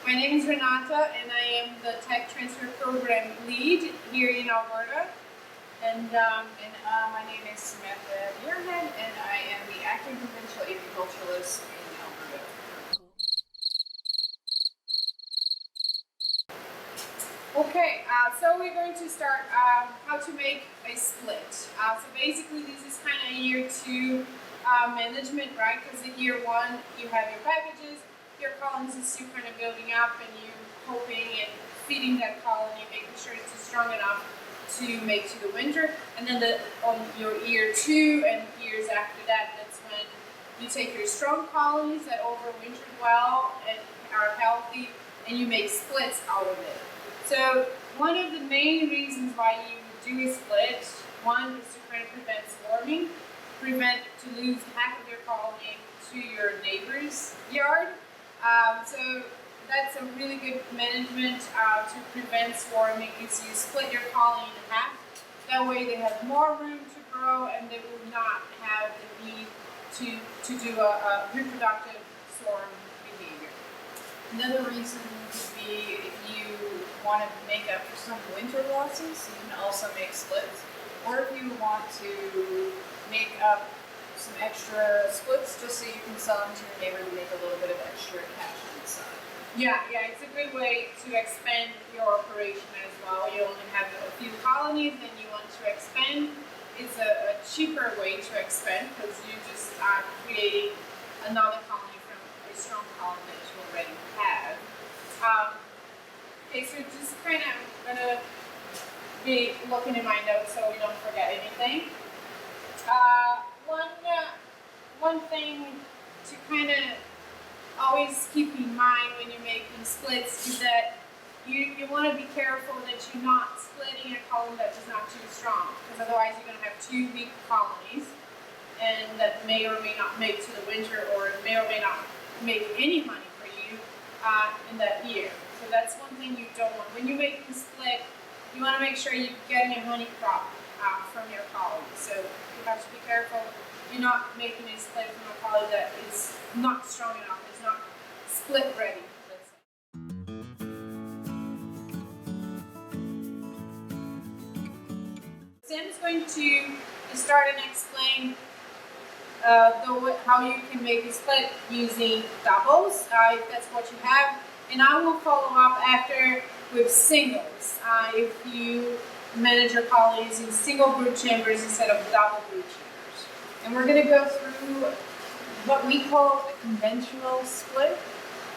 My name is Renata, and I am the Tech Transfer Program Lead here in Alberta. And my name is Samantha Muirhead, and I am the Acting Provincial Apiculturalist in Alberta. okay, so we're going to start how to make a split. So basically, this is kind of year 2 management, right? Because in year 1, you have your packages, your colonies is still kind of building up, and you're hoping and feeding that colony, making sure it's strong enough to make to the winter. And then on your year 2 and years after that, that's when you take your strong colonies that overwintered well and are healthy, and you make splits out of it. So one of the main reasons why you do a split, one is to kind of prevent swarming, to lose half of your colony to your neighbor's yard. So that's a really good management to prevent swarming, is you split your colony in half. That way they have more room to grow, and they will not have the need to do a reproductive swarm behavior. Another reason could be if you want to make up for some winter losses, you can also make splits. Or if you want to make up some extra splits just so you can sell them to your neighbor to make a little bit of extra cash on the side. Yeah, it's a good way to expand your operation as well. You only have a few colonies and you want to expand. It's a cheaper way to expand because you just are creating another colony from a strong colony that you already have. Okay, so just kind of gonna be looking in my notes so we don't forget anything. One thing to kind of always keep in mind when you're making splits is that you want to be careful that you're not splitting a colony that is not too strong, because otherwise you're going to have 2 weak colonies, and that may or may not make to the winter, or may or may not make any honey for you in that year. So that's one thing you don't want. When you make the split, you want to make sure you're getting a honey crop from your colony. So you have to be careful. You're not making a split from a colony that is not strong enough. It's not split ready, let's say. Sam's going to start and explain how you can make a split using doubles, if that's what you have. And I will follow up after with singles, if you manage your colonies in single brood chambers instead of double brood chambers. And we're going to go through what we call a conventional split,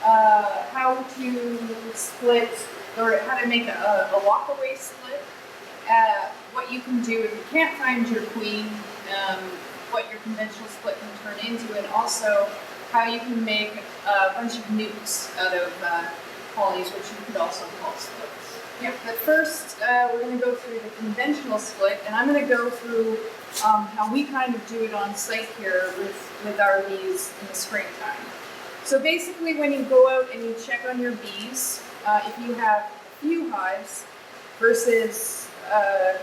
how to split, or how to make a walk-away split, what you can do if you can't find your queen, what your conventional split can turn into, and also how you can make a bunch of nucs out of colonies, which you could also call splits. Yep, but first we're going to go through the conventional split, and I'm going to go through how we kind of do it on site here with our bees in the springtime. So basically when you go out and you check on your bees, if you have a few hives versus a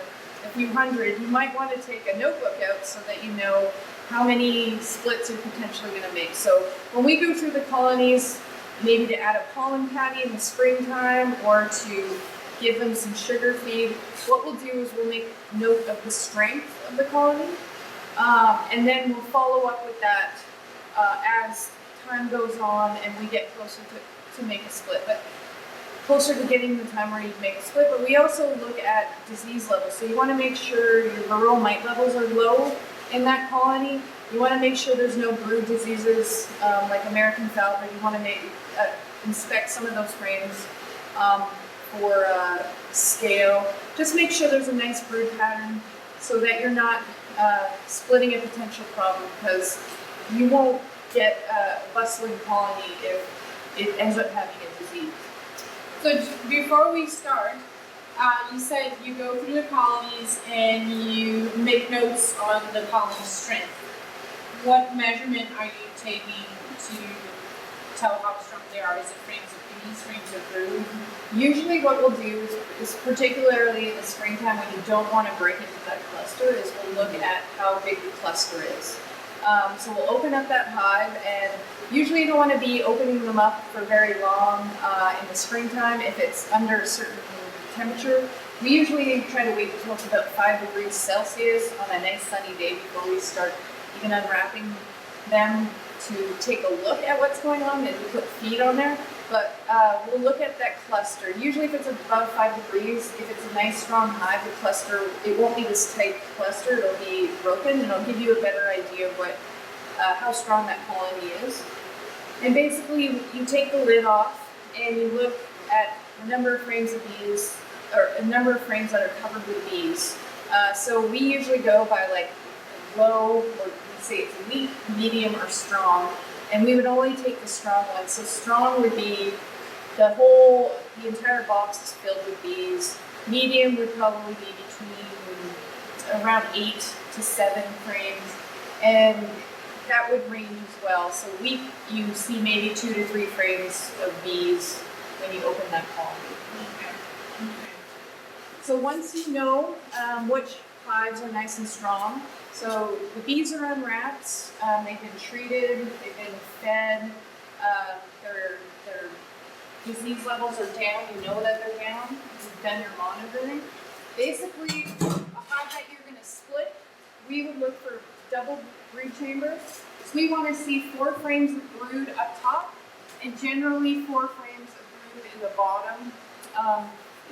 few hundred, you might want to take a notebook out so that you know how many splits you're potentially going to make. So when we go through the colonies, maybe to add a pollen patty in the springtime or to give them some sugar feed, what we'll do is we'll make note of the strength of the colony, and then we'll follow up with that as time goes on and we get closer to make a split. But closer to getting the time where you make a split, but we also look at disease levels. So you want to make sure your varroa mite levels are low in that colony. You want to make sure there's no brood diseases like American foul, but you want to inspect some of those frames for scale. Just make sure there's a nice brood pattern so that you're not splitting a potential problem, because you won't get a bustling colony if it ends up having a disease. So before we start, you said you go through the colonies and you make notes on the colony strength. What measurement are you taking to tell how strong they are? Is it frames of bees, frames of brood? Usually what we'll do is particularly in the springtime when you don't want to break into that cluster, is we'll look at how big the cluster is. So we'll open up that hive, and usually you don't want to be opening them up for very long in the springtime if it's under a certain temperature. We usually try to wait until it's about 5 degrees Celsius on a nice sunny day before we start even unwrapping them to take a look at what's going on, and we put feed on there. But we'll look at that cluster. Usually if it's above 5 degrees, if it's a nice strong hive, the cluster, it won't be this tight cluster, it'll be broken, and it'll give you a better idea of what, how strong that colony is. And basically you take the lid off and you look at the number of frames of bees, or a number of frames that are covered with bees. So we usually go by like low, or we say it's weak, medium, or strong. And we would only take the strong ones. So strong would be the entire box is filled with bees. Medium would probably be between around 8 to 7 frames. And that would range as well. So weak, you see maybe 2 to 3 frames of bees when you open that colony. So once you know which hives are nice and strong, so the bees are unwrapped, they've been treated, they've been fed, their disease levels are down, you know that they're down, you've done your monitoring. Basically, a hive that you're going to split, we would look for double brood chambers. So we want to see 4 frames of brood up top, and generally 4 frames of brood in the bottom.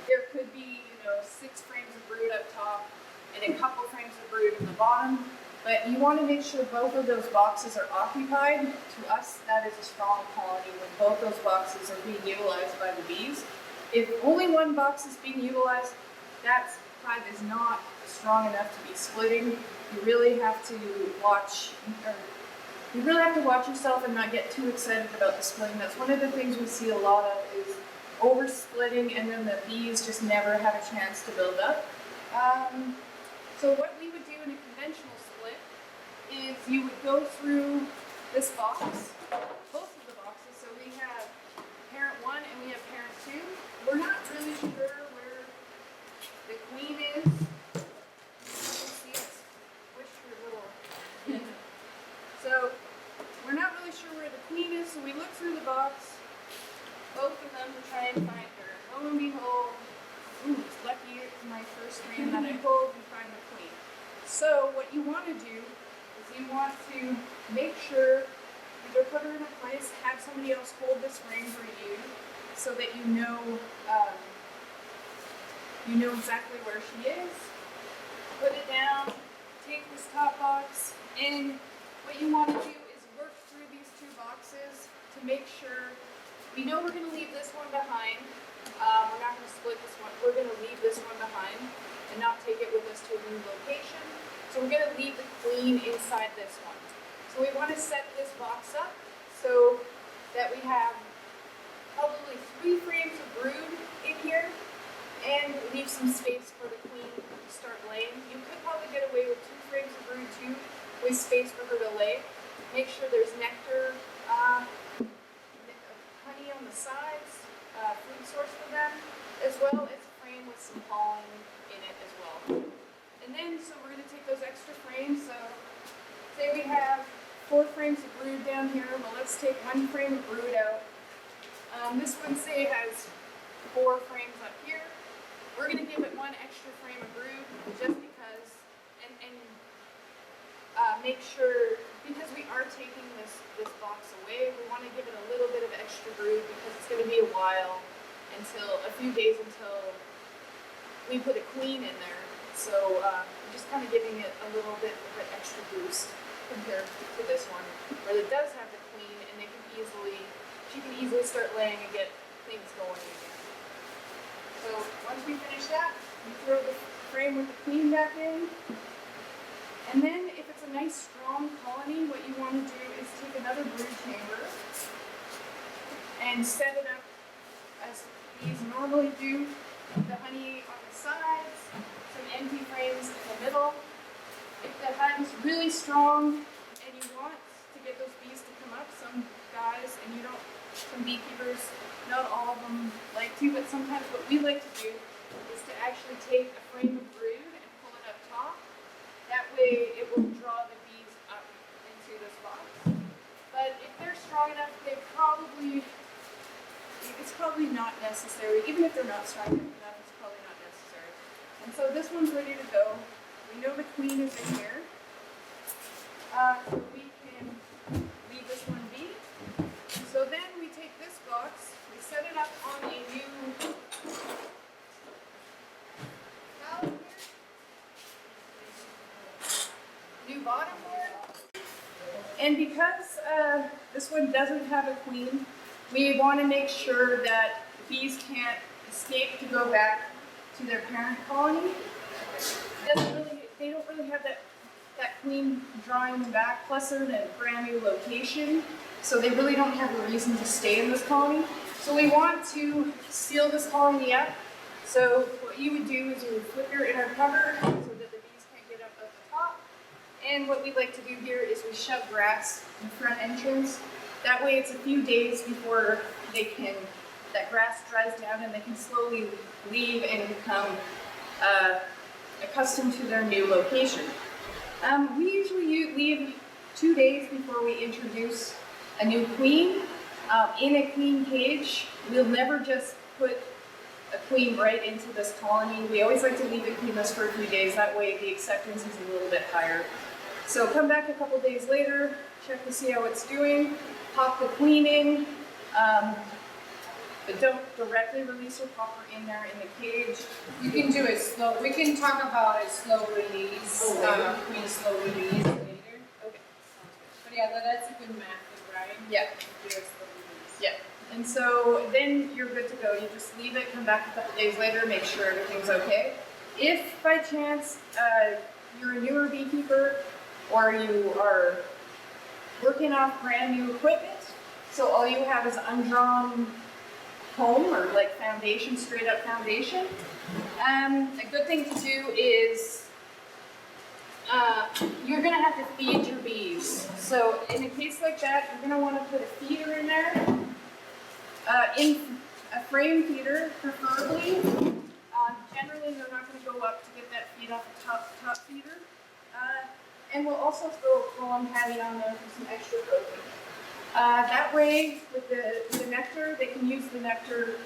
There could be 6 frames of brood up top and a couple frames of brood in the bottom, but you want to make sure both of those boxes are occupied. To us, that is a strong colony when both those boxes are being utilized by the bees. If only one box is being utilized, that hive is not strong enough to be splitting. You really have to watch, yourself and not get too excited about the splitting. That's one of the things we see a lot of is over splitting, and then the bees just never have a chance to build up. So what we would do in a conventional split is you would go through this box, both of the boxes. So we have parent 1 and we have parent 2. We're not really sure where the queen is. You can see it's squished her little. So we're not really sure where the queen is, so we look through the box, both of them, to try and find her. Lo and behold, it's lucky it's my first frame that I pulled, we find the queen. So what you want to do is you want to make sure either put her in a place, have somebody else hold this frame for you, so that you know exactly where she is. Put it down, take this top box, and what you want to do is work through these 2 boxes to make sure. We know we're going to leave this one behind. We're not going to split this one. We're going to leave this one behind and not take it with us to a new location. So we're going to leave the queen inside this one. So we want to set this box up so that we have probably 3 frames of brood in here and leave some space for the queen to start laying. You could probably get away with 2 frames of brood too, with space for her to lay. Make sure there's nectar, honey on the sides, food source for them, as well as a frame with some pollen in it as well. And then, so we're going to take those extra frames. So say we have 4 frames of brood down here. Well, let's take 1 frame of brood out. This one, say, has 4 frames up here. We're going to give it 1 extra frame of brood just because, and make sure, because we are taking this box away, we want to give it a little bit of extra brood because it's going to be a while a few days until we put a queen in there. So just kind of giving it a little bit of an extra boost compared to this one, where it does have the queen and she can easily start laying and get things going again. So once we finish that, we throw the frame with the queen back in. And then if it's a nice strong colony, what you want to do is take another brood chamber and set it up as bees normally do. The honey on the sides, some empty frames in the middle. If the hive is really strong and you want to get those bees to come up, some beekeepers, not all of them like to, but sometimes what we like to do is to actually take a frame of brood and pull it up top. That way it will draw the bees up into it's probably not necessary, even if they're not structured enough, it's probably not necessary. And so this one's ready to go. We know the queen is in here. So we can leave this one be. So then we take this box, we set it up on a new pallet here. New bottom board. And because this one doesn't have a queen, we want to make sure that the bees can't escape to go back to their parent colony. They don't really have that queen drawing them back, plus they're in a brand new location, so they really don't have a reason to stay in this colony. So we want to seal this colony up. So what you would do is you would flip your inner cover so that the bees can't get up at the top. And what we like to do here is we shove grass in the front entrance. That way it's a few days before that grass dries down and they can slowly leave and become accustomed to their new location. We usually leave 2 days before we introduce a new queen in a queen cage. We'll never just put a queen right into this colony. We always like to leave it queenless for a few days. That way the acceptance is a little bit higher. So come back a couple days later, check to see how it's doing, pop the queen in, but don't directly release her, pop her in there in the cage. You can do it slow. We can talk about a slow release, queen slow release later. Okay. But yeah, that's a good method, right? Yeah. Do a slow release. Yeah. And so then you're good to go. You just leave it, come back a couple days later, make sure everything's okay. If by chance you're a newer beekeeper or you are working off brand new equipment, so all you have is undrawn comb or like foundation, straight up foundation, a good thing to do is you're going to have to feed your bees. So in a case like that, you're going to want to put a feeder in there, in a frame feeder preferably. Generally they're not going to go up to get that feed off the top feeder. And we'll also throw a column patty on there for some extra protein. That way, with the nectar, they can use the nectar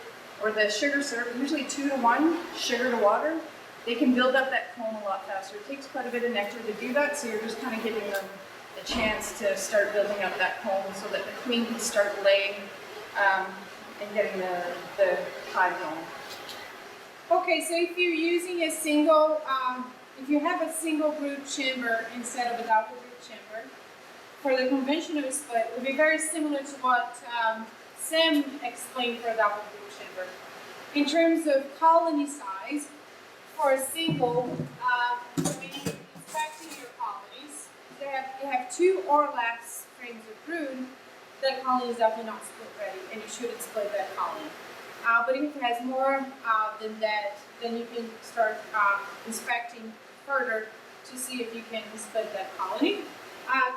or the sugar syrup, usually 2 to 1, sugar to water. They can build up that comb a lot faster. It takes quite a bit of nectar to do that, so you're just kind of giving them a chance to start building up that comb so that the queen can start laying and getting the hive going. Okay, so if you're using a single, if you have a single brood chamber instead of a double brood chamber, for the conventional split, it would be very similar to what Sam explained for a double brood chamber. In terms of colony size, for a single, when you're inspecting your colonies, you have 2 or less frames of brood, that colony is definitely not split ready, and you shouldn't split that colony. But if it has more than that, then you can start inspecting further to see if you can split that colony.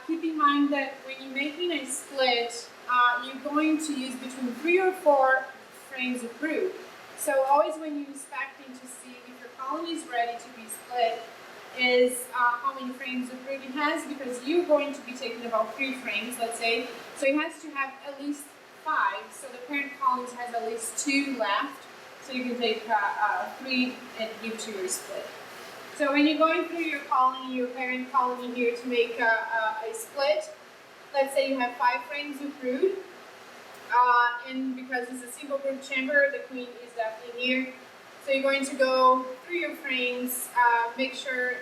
Keep in mind that when you're making a split, you're going to use between 3 or 4 frames of brood. So always when you're inspecting to see if your colony is ready to be split is how many frames of brood it has, because you're going to be taking about 3 frames, let's say. So it has to have at least 5. So the parent colony has at least 2 left. So you can take 3 and give to your split. So when you're going through your colony, your parent colony here to make a split, let's say you have 5 frames of brood, and because it's a single brood chamber, the queen is definitely here. So you're going to go through your frames, make sure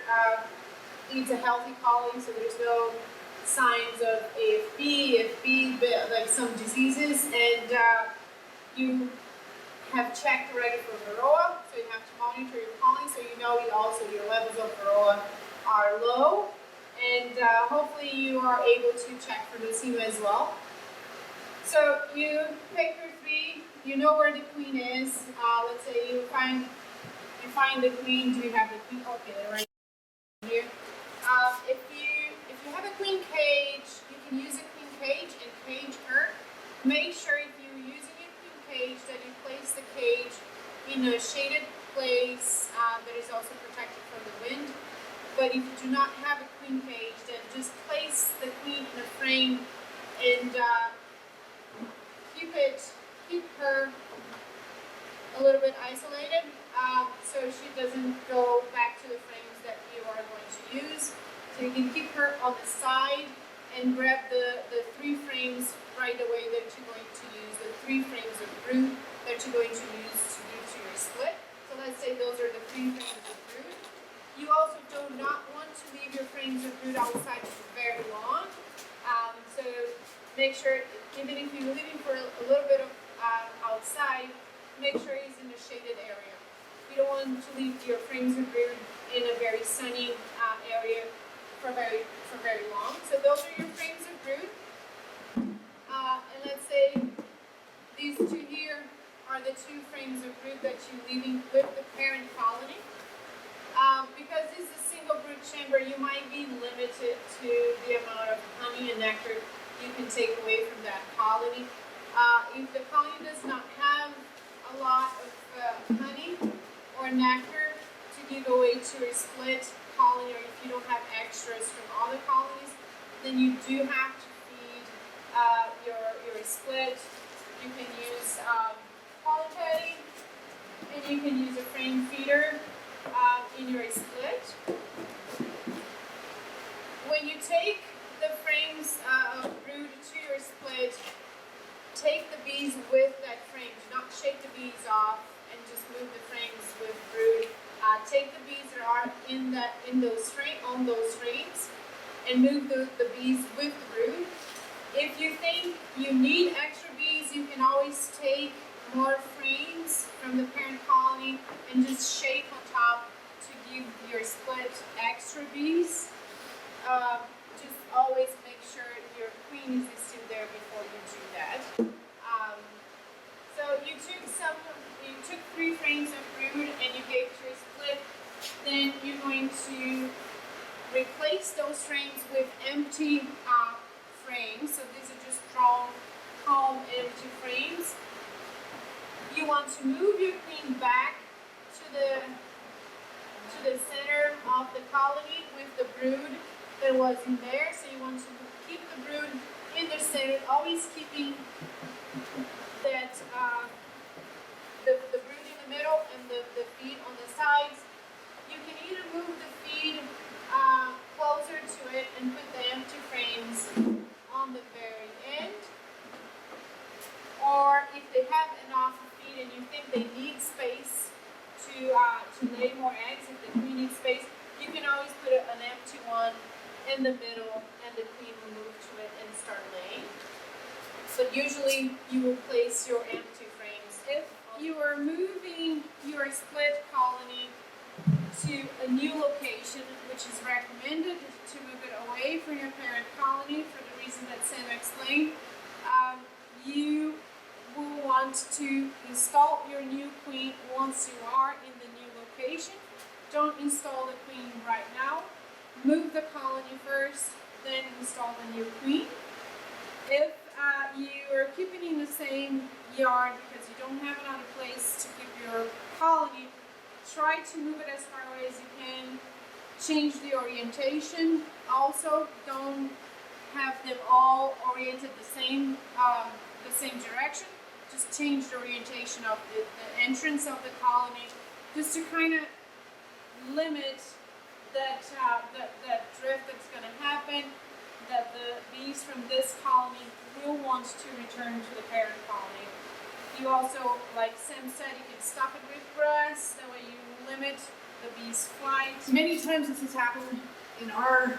it's a healthy colony, so there's no signs of AFB, like some diseases, and you have checked already for varroa, so you have to monitor your colony so you know your levels of varroa are low, and hopefully you are able to check for nosema as well. So you pick your 3, you know where the queen is. Let's say you find the queen. Do you have the queen? Okay, they're right here. If you have a queen cage, you can use a queen cage and cage her. Make sure if you're using a queen cage that you place the cage in a shaded place that is also protected from the wind. But if you do not have a queen cage, then just place the queen in a frame and keep keep her a little bit isolated, so she doesn't go back to the frames that you are going to use. So you can keep her on the side and grab the 3 frames right away that you're going to use, the 3 frames of brood that you're going to use to do to your split. So let's say those are the 3 frames of brood. You also do not want to leave your frames of brood outside for very long. So make sure, even if you're leaving for a little bit of outside, make sure it's in a shaded area. You don't want to leave your frames of brood in a very sunny area for very long. So those are your frames of brood. And let's say these 2 here are the 2 frames of brood that you're leaving with the parent colony. Because this is a single brood chamber, you might be limited to the amount of honey and nectar you can take away from that colony. If the colony does not have a lot of honey or nectar to give away to a split colony, or if you don't have extras from other colonies, then you do have to feed your split. You can use polypetty, and you can use a frame feeder in your split. When you take the frames of brood to your split, take the bees with that frame. Do not shake the bees off and just move the frames with brood. Take the bees that are on those frames and move the bees with brood. If you think you need extra bees, you can always take more frames from the parent colony and just shake on top to give your split extra bees. Just always make sure your queen is still there before you do that. So you took 3 frames of brood and you gave to your split. Then you're going to replace those frames with empty frames. So these are just drawn home empty frames. You want to move your queen back to the center of the colony with the brood that was in there. So you want to keep the brood in the center, always keeping that the brood in the middle and the feed on the sides. You can either move the feed closer to it and put the empty frames on the very end, or if they have enough feed and you think they need space to lay more eggs, if the queen needs space, you can always put an empty one in the middle and the queen will move to it and start laying. But usually you will place your empty frames. If you are moving your split colony to a new location, which is recommended to move it away from your parent colony for the reason that Sam explained, you will want to install your new queen once you are in the new location. Don't install the queen right now. Move the colony first, then install the new queen. If you are keeping in the same yard because you don't have another place to keep your colony, try to move it as far away as you can. Change the orientation. Also, don't have them all oriented the same direction. Just change the orientation of the entrance of the colony, just to kind of limit that drift that's going to happen, that the bees from this colony will want to return to the parent colony. You also, like Sam said, you can stop it with grass, that way you limit the bees' flight. Many times this has happened in our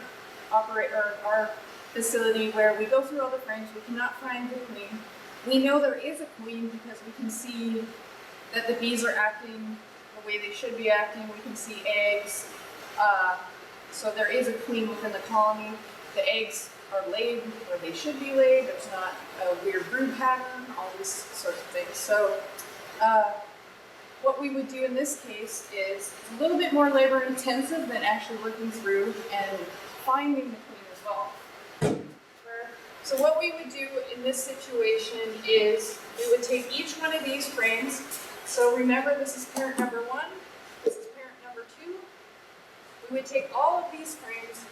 facility where we go through all the frames, we cannot find the queen. We know there is a queen because we can see that the bees are acting the way they should be acting. We can see eggs. So there is a queen within the colony. The eggs are laid where they should be laid. There's not a weird brood pattern, all these sorts of things. So what we would do in this case is a little bit more labor intensive than actually working through and finding the queen as well. So what we would do in this situation is we would take each one of these frames. So remember, this is parent number 1, this is parent number 2. We would take all of these frames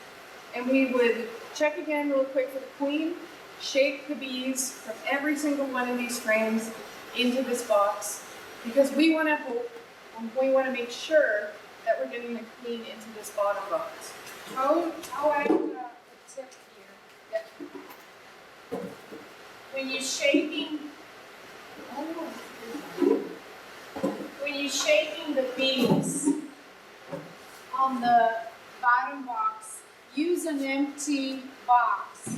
and we would check again real quick for the queen, shake the bees from every single one of these frames, into this box because we want to make sure that we're getting the queen into this bottom box. I'll add a tip here. Yep. When you're shaking, the beads on the bottom box, use an empty box.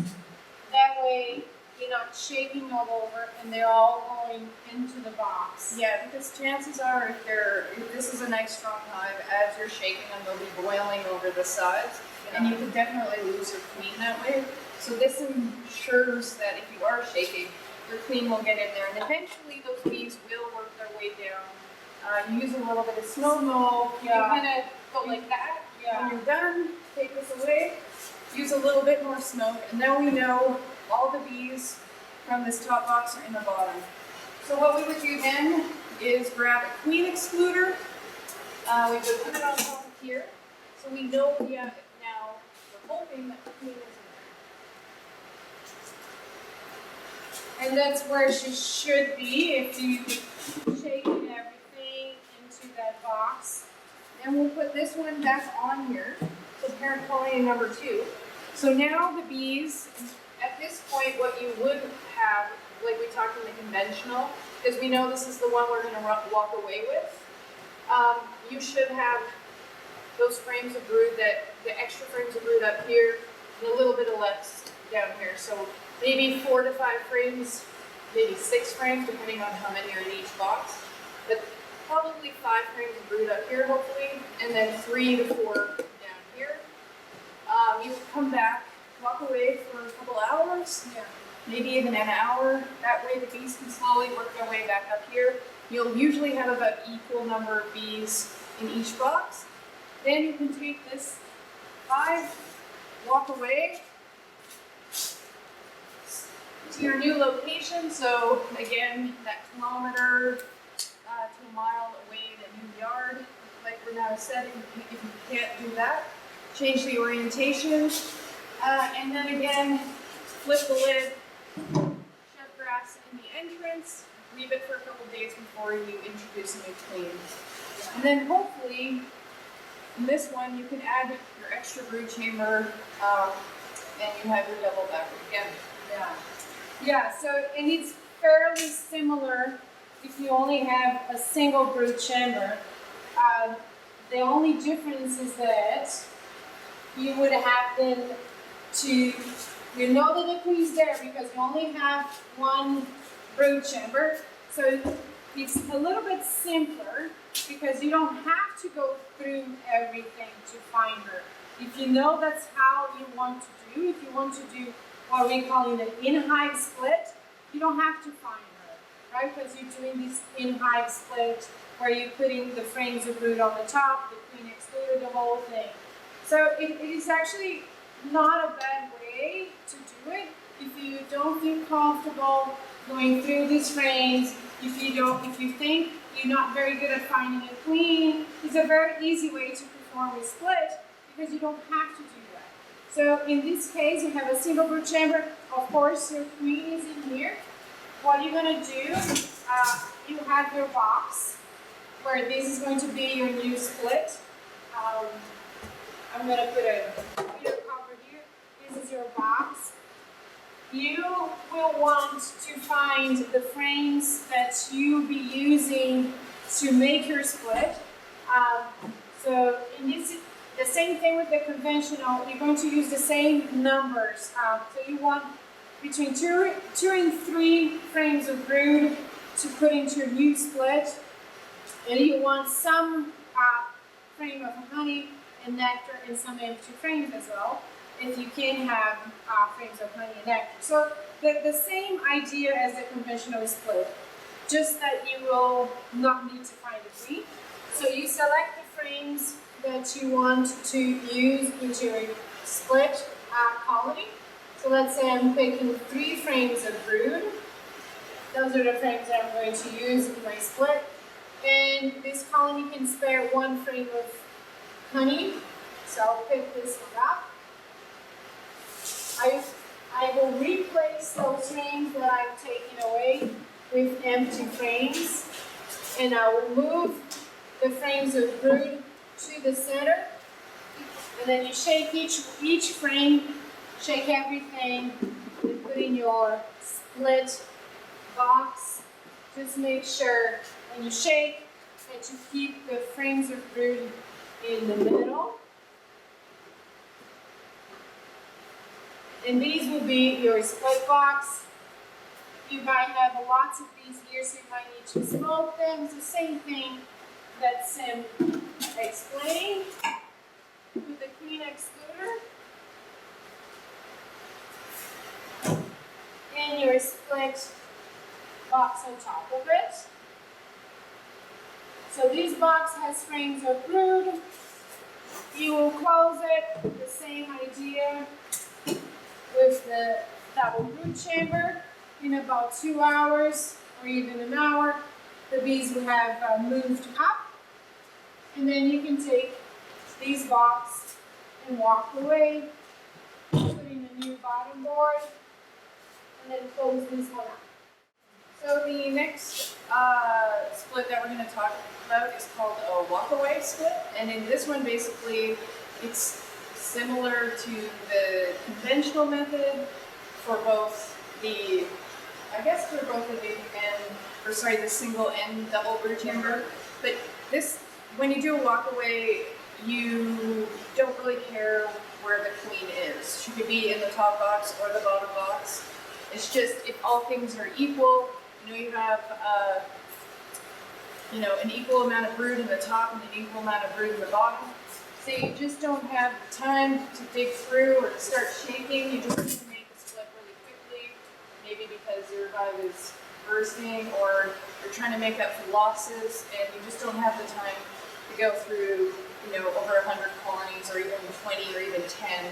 That way you're not shaking all over and they're all going into the box. Yeah, because chances are if this is a nice strong hive, as you're shaking them, they'll be boiling over the sides, and you can definitely lose your queen that way. So this ensures that if you are shaking, your queen will get in there, and eventually those bees will work their way down. You use a little bit of smoke. You kind of go like that. When you're done, take this away. Use a little bit more smoke, and now we know all the bees from this top box are in the bottom. So what we would do then is grab a queen excluder. We would put it on top of here, so we know now we're hoping that the queen is in there. And that's where she should be if you shake everything into that box. And we'll put this one back on here, so parent colony number 2. So now the bees, at this point, what you would have, like we talked in the conventional, because we know this is the one we're going to walk away with, you should have those frames of brood, the extra frames of brood up here, and a little bit of less down here. So maybe 4 to 5 frames, maybe 6 frames, depending on how many are in each box. But probably 5 frames of brood up here, hopefully, and then 3 to 4 down here. You will come back, walk away for a couple hours, maybe even an hour. That way the bees can slowly work their way back up here. You'll usually have about equal number of bees in each box. Then you can take this hive, walk away to your new location. So again, that kilometer to a mile away in a new yard, like we're now setting. If you can't do that, change the orientation, and then again, flip the lid, shove grass in the entrance, leave it for a couple days before you introduce a new queen. And then hopefully, in this one, you can add your extra brood chamber, and you have your double backer again. Yeah, so and it's fairly similar if you only have a single brood chamber. The only difference is that you would have then you know that the queen is there because you only have one brood chamber. So it's a little bit simpler because you don't have to go through everything to find her. If you know that's how you want to do, if you want to do what we call an in-hive split, you don't have to find her, right? Because you're doing this in-hive split where you're putting the frames of brood on the top, the queen excluded, the whole thing. So it is actually not a bad way to do it if you don't feel comfortable going through these frames. If you think you're not very good at finding a queen, it's a very easy way to perform a split because you don't have to do that. So in this case, you have a single brood chamber. Of course, your queen is in here. What you're going to do, you have your box where this is going to be your new split. I'm going to put a computer cover here. This is your box. You will want to find the frames that you'll be using to make your split. So in this, the same thing with the conventional, you're going to use the same numbers. So you want between 2 and 3 frames of brood to put into your new split. And you want some frame of honey and nectar and some empty frames as well, if you can have frames of honey and nectar. So the same idea as the conventional split, just that you will not need to find a queen. So you select the frames that you want to use into your split colony. So let's say I'm picking 3 frames of brood. Those are the frames that I'm going to use in my split. And this colony can spare 1 frame of honey. So I'll pick this one up. I will replace those frames that I've taken away with empty frames. And I will move the frames of brood to the center. And then you shake each frame, shake everything, and put in your split box. Just make sure when you shake that you keep the frames of brood in the middle. And these will be your split box. You might have lots of these here, so you might need to smoke them. It's the same thing that Sim explained with the queen excluder. And your split box on top of it. So this box has frames of brood. You will close it, the same idea with the double brood chamber. In about 2 hours or even an hour, the bees will have moved up. And then you can take these box and walk away, put in a new bottom board, and then close this one up. So the next split that we're going to talk about is called a walkaway split, and in this one basically it's similar to the conventional method for both the, the single and double brood chamber. But this, when you do a walkaway, you don't really care where the queen is. She could be in the top box or the bottom box. It's just if all things are equal, you have an equal amount of brood in the top and an equal amount of brood in the bottom. So you just don't have the time to dig through or to start shaking. You just need to make the split really quickly, maybe because your hive is bursting or you're trying to make up for losses and you just don't have the time to go through, over 100 colonies or even 20 or even 10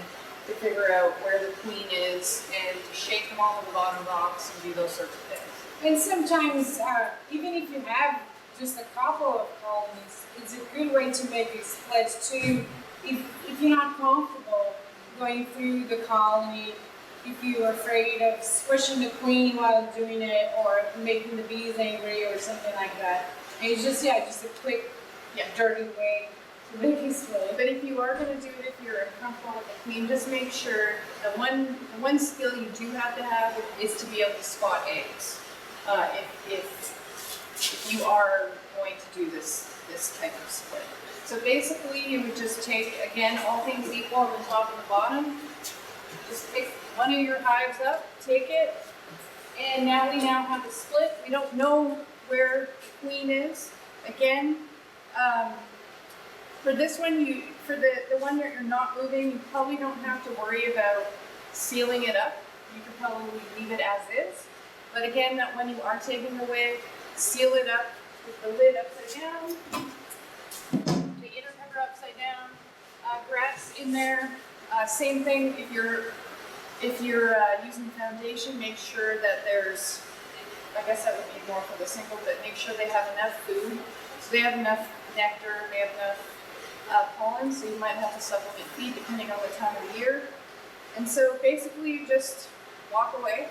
to figure out where the queen is and to shake them all in the bottom box and do those sorts of things. And sometimes, even if you have just a couple of colonies, it's a good way to make a split too. If you're not comfortable going through the colony, if you're afraid of squishing the queen while doing it or making the bees angry or something like that. And it's just a quick, dirty way to make a split. But if you are going to do it, if you're uncomfortable with the queen, just make sure the one skill you do have to have is to be able to spot eggs. If you are going to do this type of split. So basically you would just take, again, all things equal on the top and the bottom, just pick one of your hives up, take it, and now we have a split. We don't know where the queen is. Again, for this one, for the one that you're not moving, you probably don't have to worry about sealing it up. You can probably leave it as is. But again, that when you are taking away, seal it up with the lid upside down, the inner cover upside down, grass in there. Same thing if you're using foundation, make sure that there's, I guess that would be more for the single, but make sure they have enough food. So they have enough nectar, they have enough pollen, so you might have to supplement feed depending on the time of the year. And so basically you just walk away.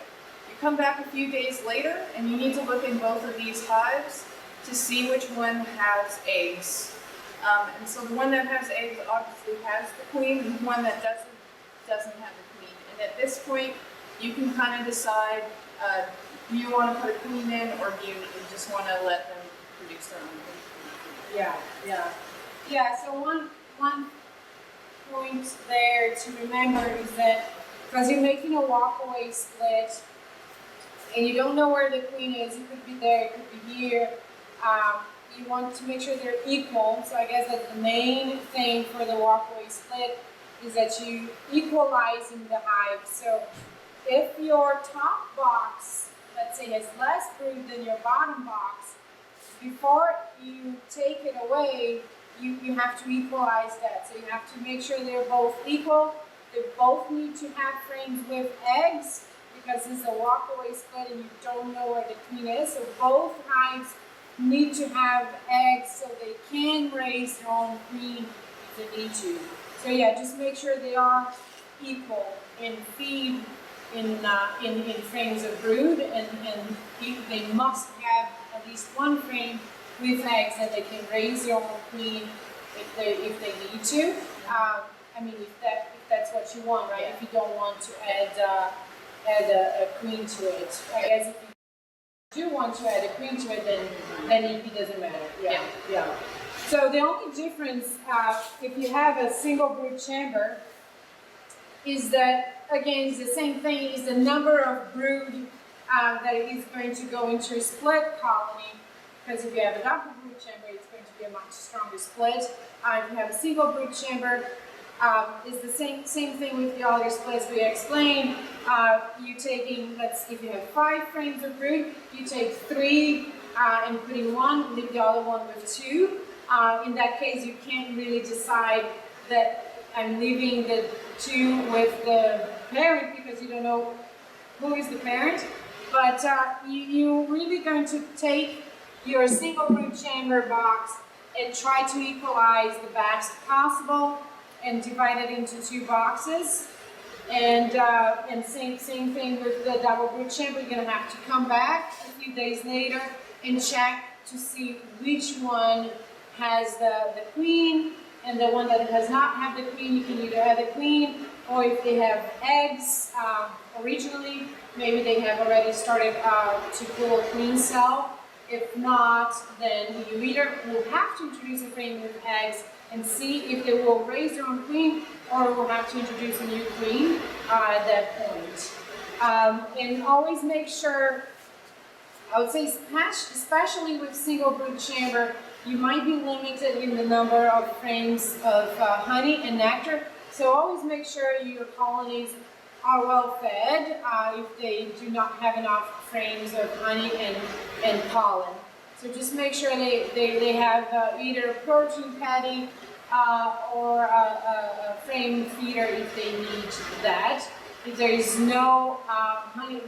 You come back a few days later and you need to look in both of these hives to see which one has eggs. And so the one that has eggs obviously has the queen, and the one that doesn't have the queen. And at this point, you can kind of decide, do you want to put a queen in, or do you just want to let them produce their own queen? Yeah, so one point there to remember is that because you're making a walkaway split and you don't know where the queen is, it could be there, it could be here, you want to make sure they're equal. So I guess that the main thing for the walkaway split is that you equalize in the hive. So if your top box, let's say, has less brood than your bottom box, before you take it away, you have to equalize that. So you have to make sure they're both equal. They both need to have frames with eggs because this is a walkaway split and you don't know where the queen is. So both hives need to have eggs so they can raise their own queen if they need to. So yeah, just make sure they are equal and feed in frames of brood, and they must have at least one frame with eggs that they can raise their own queen if they need to. I mean, if that's what you want, right? If you don't want to add a queen to it, I guess if you do want to add a queen to it, then it doesn't matter. Yeah. So the only difference, if you have a single brood chamber, is that, again, it's the same thing, is the number of brood that is going to go into a split colony, because if you have a double brood chamber, it's going to be a much stronger split. If you have a single brood chamber, it's the same thing with the other splits we explained. You're taking, if you have 5 frames of brood, you take 3 and putting 1, leave the other one with 2. In that case, you can't really decide that I'm leaving the 2 with the parent because you don't know who is the parent. But you're really going to take your single brood chamber box and try to equalize the bags if possible, and divide it into 2 boxes. And same thing with the double brood chamber. You're going to have to come back a few days later and check to see which one has the queen, and the one that does not have the queen, you can either add the queen, or if they have eggs originally, maybe they have already started to pull a queen cell. If not, then you either will have to introduce a frame with eggs and see if they will raise their own queen, or we'll have to introduce a new queen at that point. And always make sure, I would say especially with single brood chamber, you might be limited in the number of frames of honey and nectar. So always make sure your colonies are well fed if they do not have enough frames of honey and pollen. So just make sure they have either a protein patty or a frame feeder if they need that. If there is no honey,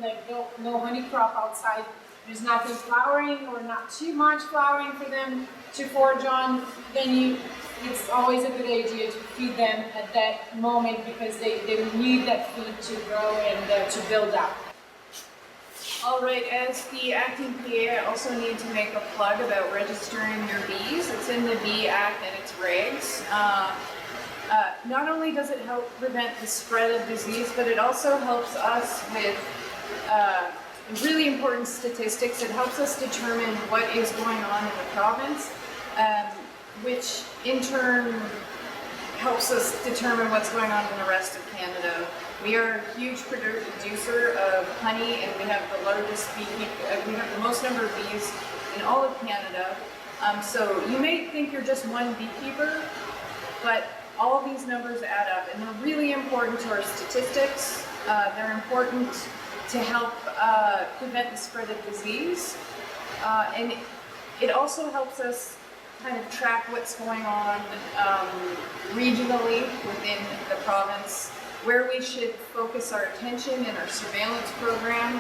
no honey crop outside, there's nothing flowering or not too much flowering for them to forage on, then it's always a good idea to feed them at that moment because they need that feed to grow and to build up. All right, as the acting PA, I also need to make a plug about registering your bees. It's in the Bee Act and its regs. Not only does it help prevent the spread of disease, but it also helps us with really important statistics. It helps us determine what is going on in the province, which in turn helps us determine what's going on in the rest of Canada. We are a huge producer of honey, and we have the largest we have the most number of bees in all of Canada. So you may think you're just one beekeeper, but all of these numbers add up, and they're really important to our statistics. They're important to help prevent the spread of disease, and it also helps us kind of track what's going on regionally within the province, where we should focus our attention in our surveillance program.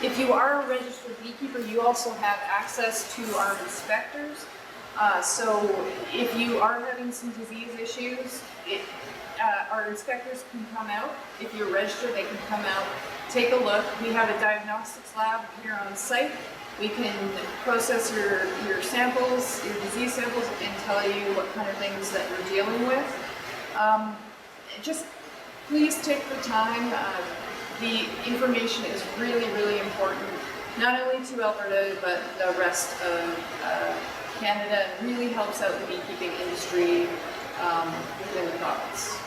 If you are a registered beekeeper, you also have access to our inspectors. So if you are having some disease issues, our inspectors can come out. If you're registered, they can come out, take a look. We have a diagnostics lab here on site. We can process your samples, your disease samples, and tell you what kind of things that you're dealing with. Just please take the time. The information is really, really important, not only to Alberta, but the rest of Canada, and really helps out the beekeeping industry within the province.